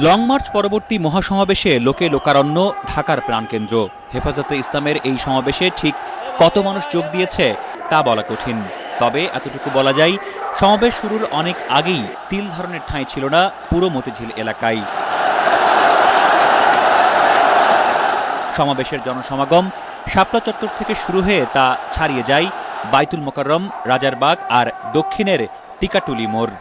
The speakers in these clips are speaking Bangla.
লং মার্চ পরবর্তী মহাসমাবেশে লোকে লোকারণ্য ঢাকার প্রাণকেন্দ্র। হেফাজতে ইসলামের এই সমাবেশে ঠিক কত মানুষ যোগ দিয়েছে তা বলা কঠিন। তবে এতটুকু বলা যায়, সমাবেশ শুরুর অনেক আগেই তিল ধরনের ঠাঁই ছিল না পুরো মতিঝিল এলাকায়। সমাবেশের জনসমাগম শাপলা চত্বর থেকে শুরু হয়ে তা ছাড়িয়ে যায় বাইতুল মোকাররম, রাজারবাগ আর দক্ষিণের টিকাটুলি মোড়।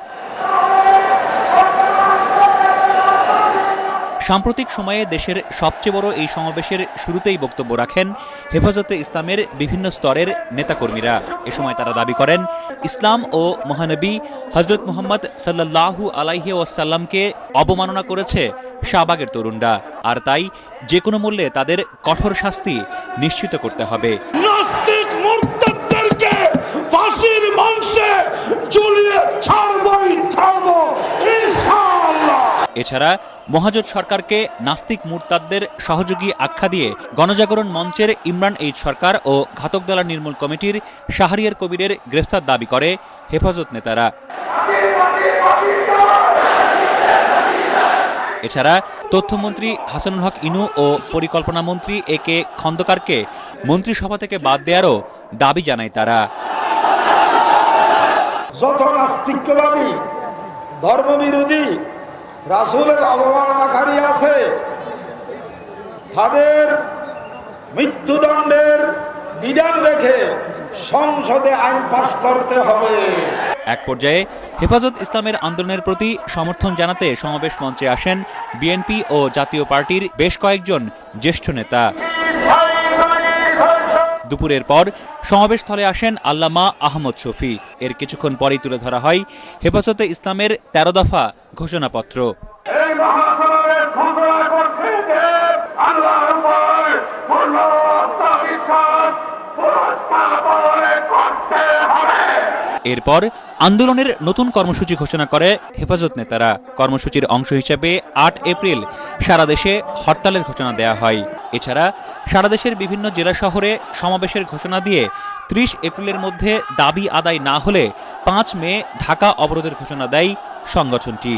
সাম্প্রতিক সময়ে দেশের সবচেয়ে বড় এই সমাবেশের শুরুতেই বক্তব্য রাখেন হেফাজতে ইসলামের বিভিন্ন স্তরের নেতাকর্মীরা। এ সময় তারা দাবি করেন, ইসলাম ও মহানবী হজরত মুহাম্মদ সাল্লাল্লাহু আলাইহি ওয়াসাল্লামকে অবমাননা করেছে শাহবাগের তরুণরা, আর তাই যে কোনো মূল্যে তাদের কঠোর শাস্তি নিশ্চিত করতে হবে। নাস্তিক মুরতাদদেরকে ফাঁসির মঞ্চে ঝুলিয়ে ছাড়বই ছাড়ব ইনশাআল্লাহ। এছাড়া মহাজোট সরকারকে নাস্তিক মুরতাদদের সহযোগী আখ্যা দিয়ে গণজাগরণ মঞ্চের ইমরান এইচ সরকার ও ঘাতক দলা নির্মূল কমিটির শাহরিয়ার কবিরের গ্রেফতার দাবি করে হেফাজত নেতারা। এছাড়া তথ্যমন্ত্রী হাসানুল হক ইনু ও পরিকল্পনা মন্ত্রী এ কে খন্দকারকে মন্ত্রিসভা থেকে বাদ দেওয়ারও দাবি জানায় তারা। যত নাস্তিকবাদী, ধর্মবিরোধী, রাসূলের অবমাননাকারী আছে, তাদের মৃত্যুদণ্ডের বিধান রেখে সংসদে আইন পাস করতে হবে। এক পর্যায়ে হেফাজত ইসলামের আন্দোলনের প্রতি সমর্থন জানাতে সমাবেশ মঞ্চে আসেন বিএনপি ও জাতীয় পার্টির বেশ কয়েকজন জ্যেষ্ঠ নেতা। দুপুরের পর সমাবেশস্থলে আসেন আল্লামা আহমদ শফি। এর কিছুক্ষণ পরেই তুলে ধরা হয় হেফাজতে ইসলামের 13 দফা ঘোষণাপত্র। এরপর আন্দোলনের নতুন কর্মসূচি ঘোষণা করে হেফাজত নেতারা। কর্মসূচির অংশ হিসেবে 8 এপ্রিল সারা দেশে হরতালের ঘোষণা দেয়া হয়। এছাড়া সারা দেশের বিভিন্ন জেলা শহরে সমাবেশের ঘোষণা দিয়ে 30 এপ্রিলের মধ্যে দাবি আদায় না হলে 5 মে ঢাকা অবরোধের ঘোষণা দেয় সংগঠনটি।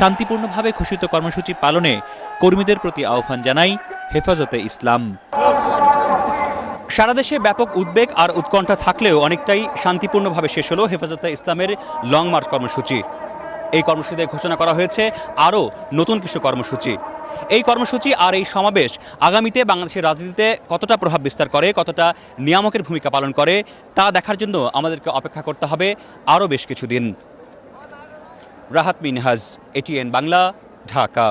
শান্তিপূর্ণভাবে ঘোষিত কর্মসূচি পালনে কর্মীদের প্রতি আহ্বান জানায় হেফাজতে ইসলাম। সারা দেশে ব্যাপক উদ্বেগ আর উৎকণ্ঠা থাকলেও অনেকটাই শান্তিপূর্ণভাবে শেষ হলো হেফাজতে ইসলামের লং মার্চ কর্মসূচি। এই কর্মসূচিতে ঘোষণা করা হয়েছে আরও নতুন কিছু কর্মসূচি। এই কর্মসূচি আর এই সমাবেশ আগামীতে বাংলাদেশের রাজনীতিতে কতটা প্রভাব বিস্তার করে, কতটা নিয়ামকের ভূমিকা পালন করে, তা দেখার জন্য আমাদেরকে অপেক্ষা করতে হবে আরও বেশ কিছুদিন। রাহাত মিনহাজ, এটিএন বাংলা, ঢাকা।